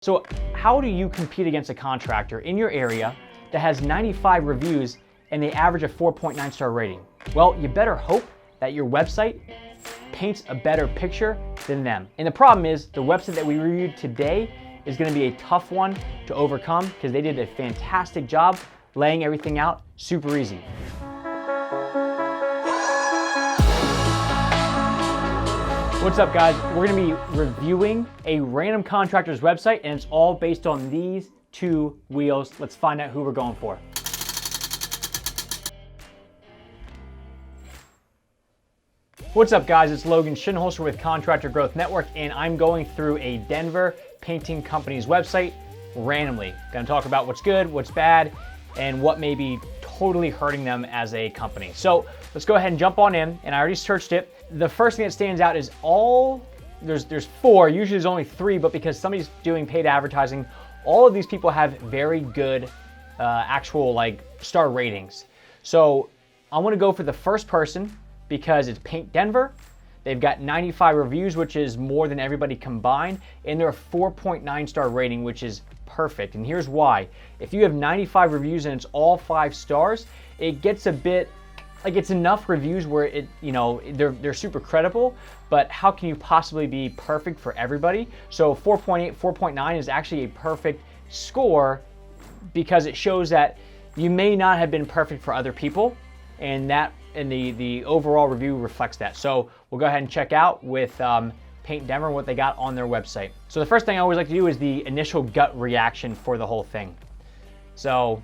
So how do you compete against a contractor in your area that has 95 reviews and they average a 4.9 star rating? Well, you better hope that your website paints a better picture than them. And the problem is the website that we reviewed today is going to be a tough one to overcome because they did a fantastic job laying everything out super easy. What's up, guys? We're going to be reviewing a random contractor's website, and it's all based on these two wheels. Let's find out who we're going for. What's up, guys? It's Logan Shinholster with Contractor Growth Network, and I'm going through a Denver painting company's website randomly. Going to talk about what's good, what's bad, and what may be totally hurting them as a company. So let's go ahead and jump on in, and I already searched it. The first thing that stands out is there's four, usually there's only three, but because somebody's doing paid advertising, all of these people have very good actual star ratings. So I want to go for the first person because it's Paint Denver. They've got 95 reviews, which is more than everybody combined, and they're a 4.9 star rating, which is perfect. And here's why. If you have 95 reviews and it's all 5 stars, it gets a bit it's enough reviews where they're super credible, but how can you possibly be perfect for everybody? So 4.8, 4.9 is actually a perfect score because it shows that you may not have been perfect for other people, and the overall review reflects that. So we'll go ahead and check out with Paint Denver and what they got on their website. So the first thing I always like to do is the initial gut reaction for the whole thing. So,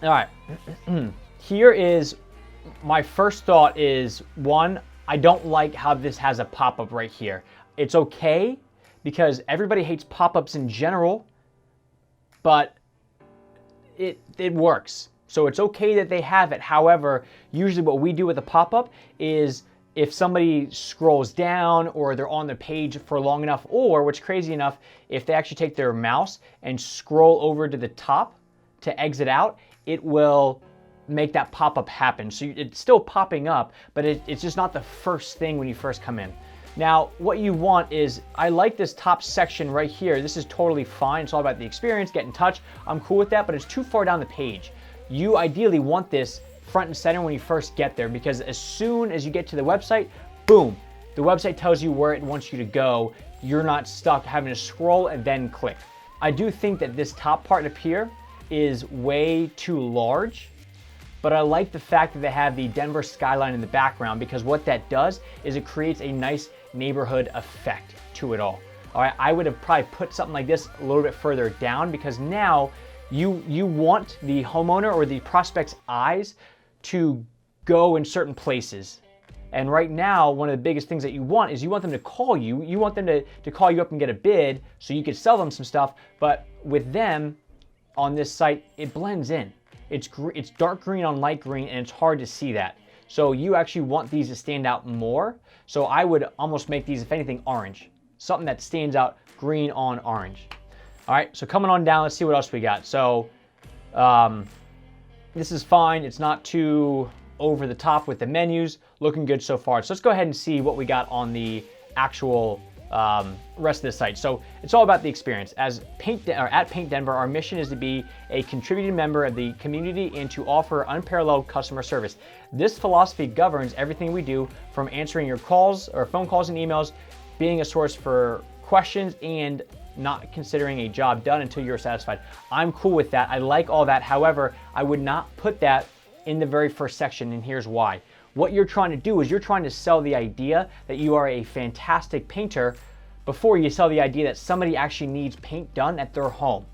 all right. Here is my first thought is, one, I don't like how this has a pop-up right here. It's okay because everybody hates pop-ups in general, but it works. So it's okay that they have it. However, usually what we do with a pop-up is if somebody scrolls down or they're on the page for long enough, or what's crazy enough, if they actually take their mouse and scroll over to the top to exit out, it will make that pop-up happen. So it's still popping up, but it's just not the first thing when you first come in. Now, what you want is, I like this top section right here. This is totally fine. It's all about the experience, get in touch. I'm cool with that, but it's too far down the page. You ideally want this front and center when you first get there, because as soon as you get to the website, boom, the website tells you where it wants you to go. You're not stuck having to scroll and then click. I do think that this top part up here is way too large, but I like the fact that they have the Denver skyline in the background, because what that does is it creates a nice neighborhood effect to it all. All right, I would have probably put something like this a little bit further down, because now you want the homeowner or the prospect's eyes to go in certain places. And right now, one of the biggest things that you want is you want them to call you. You want them to call you up and get a bid so you could sell them some stuff. But with them on this site, it blends in. It's dark green on light green, and it's hard to see that. So you actually want these to stand out more. So I would almost make these, if anything, orange. Something that stands out green on orange. All right, so coming on down, let's see what else we got. So this is fine. It's not too over the top with the menus. Looking good so far. So let's go ahead and see what we got on the actual rest of the site. So it's all about the experience. At Paint Denver, our mission is to be a contributing member of the community and to offer unparalleled customer service. This philosophy governs everything we do, from answering your calls or phone calls and emails, being a source for questions, and not considering a job done until you're satisfied. I'm cool with that. I like all that. However, I would not put that in the very first section, and here's why. What you're trying to do is you're trying to sell the idea that you are a fantastic painter before you sell the idea that somebody actually needs paint done at their home.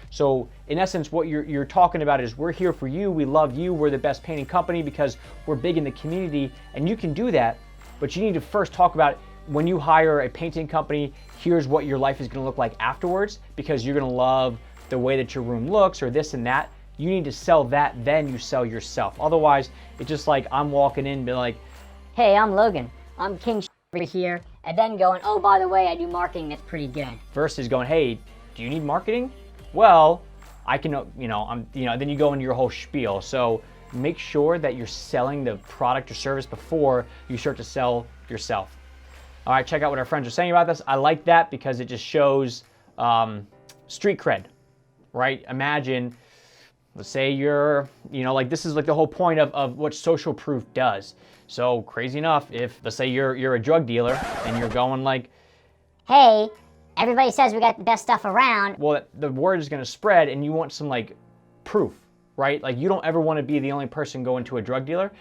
So in essence, what you're talking about is, we're here for you, we love you, we're the best painting company because we're big in the community, and you can do that, but you need to first talk about, when you hire a painting company, here's what your life is going to look like afterwards, because you're going to love the way that your room looks or this and that. You need to sell that, then you sell yourself. Otherwise, it's just like I'm walking in and be like, hey, I'm Logan. I'm King over here. And then going, oh, by the way, I do marketing that's pretty good. Versus going, hey, do you need marketing? Well, I can, then you go into your whole spiel. So make sure that you're selling the product or service before you start to sell yourself. All right, check out what our friends are saying about this. I like that because it just shows Street cred, right? Imagine, let's say you're, like this is like the whole point of what social proof does. So crazy enough, if let's say you're a drug dealer and you're going like, hey, everybody says we got the best stuff around. well, the word is going to spread and you want some like proof, right? Like you don't ever want to be the only person going to a drug dealer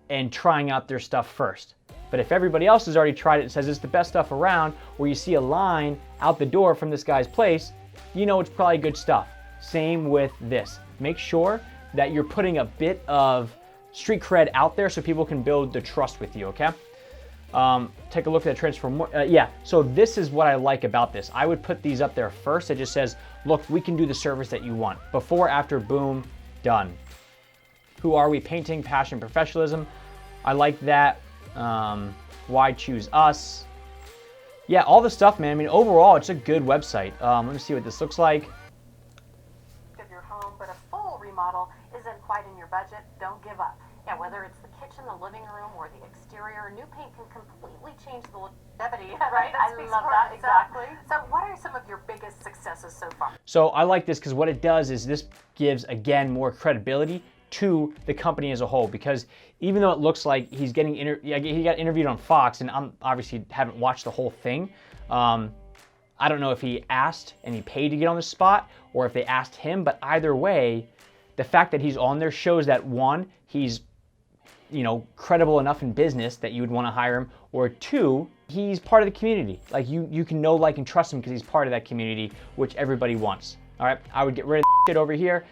and trying out their stuff first. But if everybody else has already tried it and says it's the best stuff around, or you see a line out the door from this guy's place, you know it's probably good stuff. Same with this. Make sure that you're putting a bit of street cred out there so people can build the trust with you, okay? Take a look at the transform. Yeah, so this is what I like about this. I would put these up there first. It just says, look, we can do the service that you want. Before, after, boom, done. Who are we? Painting, passion, professionalism. I like that. Why choose us? Yeah, all the stuff, man. I mean, overall, it's a good website. Let me see what this looks like. Of your home, but a full remodel isn't quite in your budget. Don't give up. Yeah, whether it's the kitchen, the living room, or the exterior, new paint can completely change the longevity. Right? I love that. Exactly. So, what are some of your biggest successes so far? So I like this because what it does is this gives, again, more credibility to the company as a whole, because even though it looks like he's getting he got interviewed on Fox, and I'm obviously haven't watched the whole thing. I don't know if he asked and he paid to get on the spot or if they asked him, but either way, the fact that he's on there shows that one, he's credible enough in business that you would want to hire him, or two, he's part of the community. Like you can know, like, and trust him because he's part of that community, which everybody wants. All right, I would get rid of the shit over here.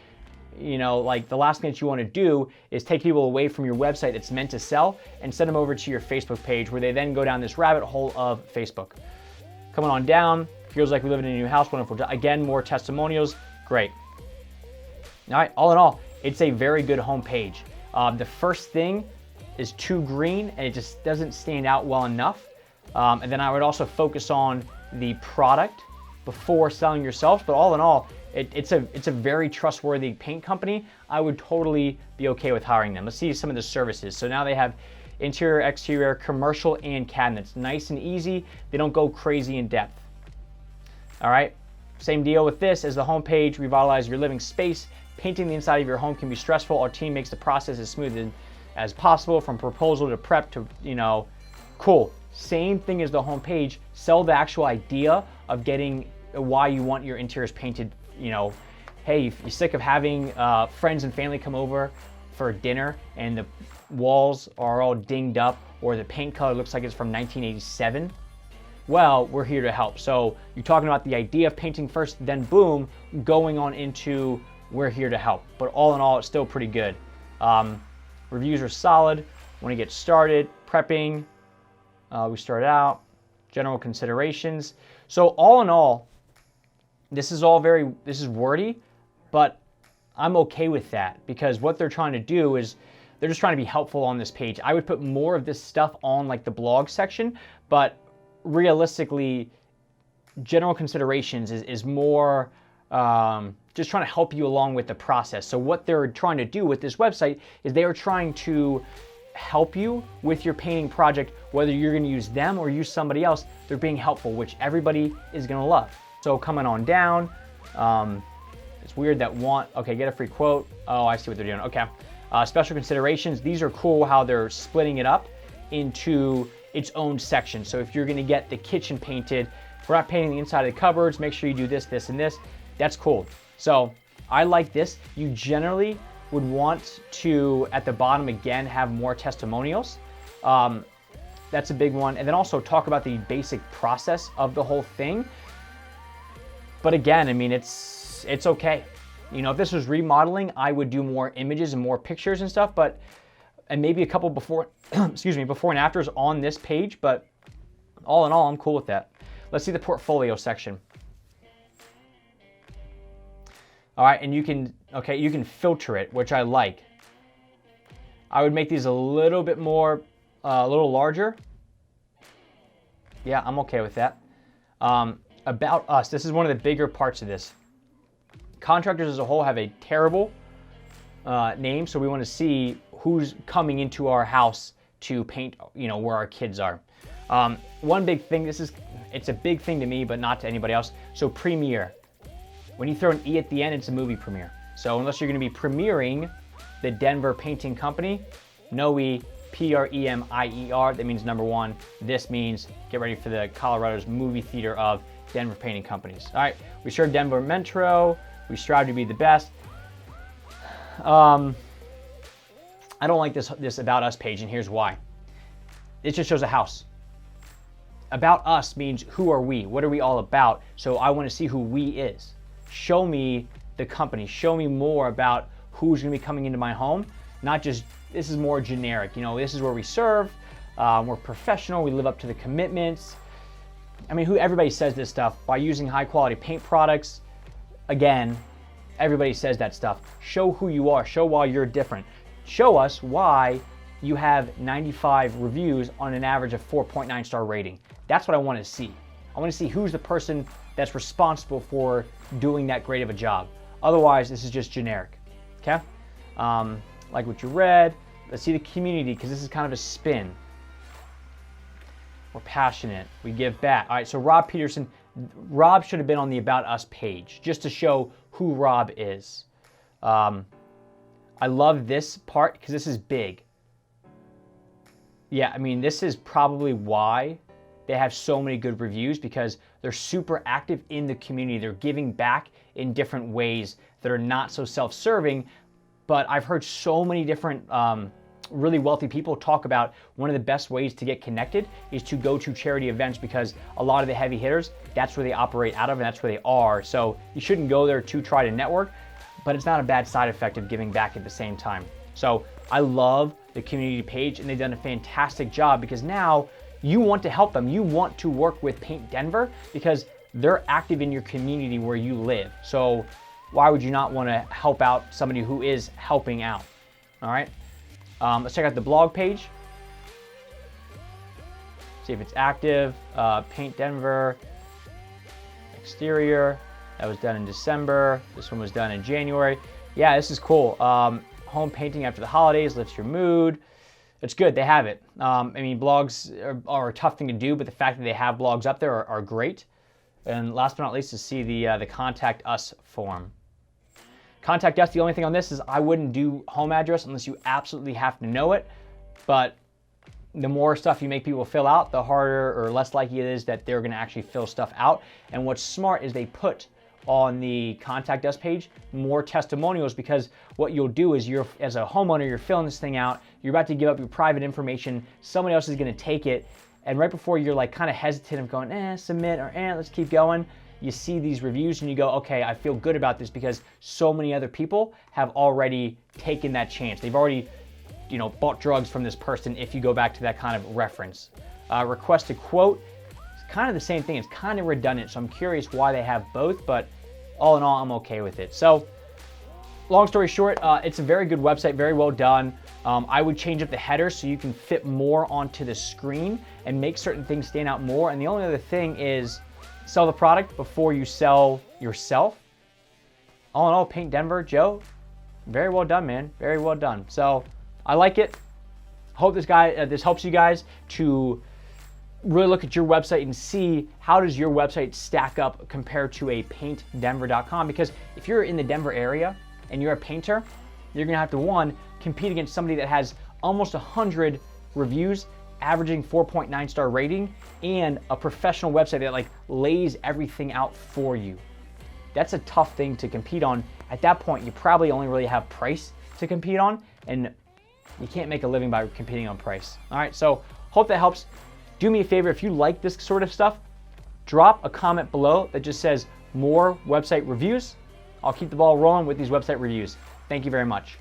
Like the last thing that you want to do is take people away from your website that's meant to sell and send them over to your Facebook page where they then go down this rabbit hole of Facebook. Coming on down, feels like we live in a new house, wonderful. Again, more testimonials, great. All right, all in all, it's a very good homepage. The first thing is too green and it just doesn't stand out well enough. And then I would also focus on the product before selling yourself. But all in all, it's a very trustworthy paint company. I would totally be okay with hiring them. Let's see some of the services. So now they have interior, exterior, commercial, and cabinets. Nice and easy. They don't go crazy in depth. All right, same deal with this as the homepage. Revitalize your living space. Painting the inside of your home can be stressful. Our team makes the process as smooth as possible, from proposal to prep to, cool. Same thing as the homepage. Sell the actual idea of getting why you want your interiors painted. Hey, you're sick of having friends and family come over for dinner and the walls are all dinged up or the paint color looks like it's from 1987. Well, we're here to help. So you're talking about the idea of painting first, then boom, going on into we're here to help. But all in all, it's still pretty good. Reviews are solid. When you get started, prepping, we start out, general considerations. So all in all, this is wordy, but I'm okay with that because what they're trying to do is they're just trying to be helpful on this page. I would put more of this stuff on like the blog section, but realistically, general considerations is more just trying to help you along with the process. So what they're trying to do with this website is they are trying to help you with your painting project, whether you're going to use them or use somebody else. They're being helpful, which everybody is going to love. So coming on down, it's weird that get a free quote. Oh, I see what they're doing. Okay. Special considerations. These are cool how they're splitting it up into its own section. So if you're going to get the kitchen painted, we're not painting the inside of the cupboards, make sure you do this, this, and this. That's cool. So I like this. You generally would want to, at the bottom again, have more testimonials. That's a big one. And then also talk about the basic process of the whole thing. But again, I mean, it's okay. If this was remodeling, I would do more images and more pictures and stuff, and maybe a couple before, before and afters on this page, but all in all, I'm cool with that. Let's see the portfolio section. All right, and you can filter it, which I like. I would make these a little bit more, a little larger. Yeah, I'm okay with that. About us, this is one of the bigger parts of this. Contractors as a whole have a terrible name, so we want to see who's coming into our house to paint, where our kids are. One big thing, it's a big thing to me, but not to anybody else. So premiere. When you throw an E at the end, it's a movie premiere. So unless you're gonna be premiering the Denver Painting Company, no E, P-R-E-M-I-E-R, that means number one. This means get ready for the Colorado's movie theater of Denver Painting Companies. All right, we serve Denver Metro. We strive to be the best. I don't like this About Us page, and here's why. It just shows a house. About Us means who are we? What are we all about? So I want to see who we is. Show me the company. Show me more about who's going to be coming into my home. Not just, this is more generic. You know, this is where we serve. We're professional. We live up to the commitments. I mean, everybody says this stuff by using high quality paint products. Again, everybody says that stuff. Show who you are. Show why you're different. Show us why you have 95 reviews on an average of 4.9 star rating. That's what I want to see. I want to see who's the person that's responsible for doing that great of a job. Otherwise, this is just generic. Okay? Like what you read. Let's see the community, because this is kind of a spin. We're passionate. We give back. All right, so Rob Peterson. Rob should have been on the About Us page just to show who Rob is. I love this part because this is big. Yeah, I mean, this is probably why they have so many good reviews, because they're super active in the community. They're giving back in different ways that are not so self-serving. But I've heard so many different really wealthy people talk about one of the best ways to get connected is to go to charity events, because a lot of the heavy hitters, that's where they operate out of, and that's where they are. So you shouldn't go there to try to network, but it's not a bad side effect of giving back at the same time. So I love the community page, and they've done a fantastic job, because now you want to help them. You want to work with Paint Denver because they're active in your community where you live. So why would you not want to help out somebody who is helping out? All right. Let's check out the blog page. See if it's active. Paint Denver. Exterior. That was done in December. This one was done in January. Yeah, this is cool. Home painting after the holidays lifts your mood. It's good. They have it. I mean, blogs are a tough thing to do, but the fact that they have blogs up there are great. And last but not least, to see the Contact Us form. Contact Us, the only thing on this is I wouldn't do home address unless you absolutely have to know it. But the more stuff you make people fill out, the harder or less likely it is that they're going to actually fill stuff out. And what's smart is they put on the Contact Us page more testimonials, because what you'll do is you're, as a homeowner, you're filling this thing out, you're about to give up your private information, somebody else is going to take it, and right before you're like kind of hesitant of going, submit, or let's keep going, you see these reviews and you go, okay, I feel good about this because so many other people have already taken that chance. They've already, bought drugs from this person, if you go back to that kind of reference. Request a quote, it's kind of the same thing. It's kind of redundant, so I'm curious why they have both, but all in all, I'm okay with it. So, long story short, it's a very good website, very well done. I would change up the header so you can fit more onto the screen and make certain things stand out more. And the only other thing is sell the product before you sell yourself. All in all, Paint Denver, Joe, very well done, man. Very well done. So I like it. Hope this helps you guys to really look at your website and see how does your website stack up compared to a paintdenver.com. Because if you're in the Denver area and you're a painter, you're gonna have to, one, compete against somebody that has almost 100 reviews, averaging 4.9 star rating, and a professional website that like lays everything out for you. That's a tough thing to compete on. At that point, you probably only really have price to compete on, and you can't make a living by competing on price. All right, so hope that helps. Do me a favor, if you like this sort of stuff, drop a comment below that just says more website reviews. I'll keep the ball rolling with these website reviews. Thank you very much.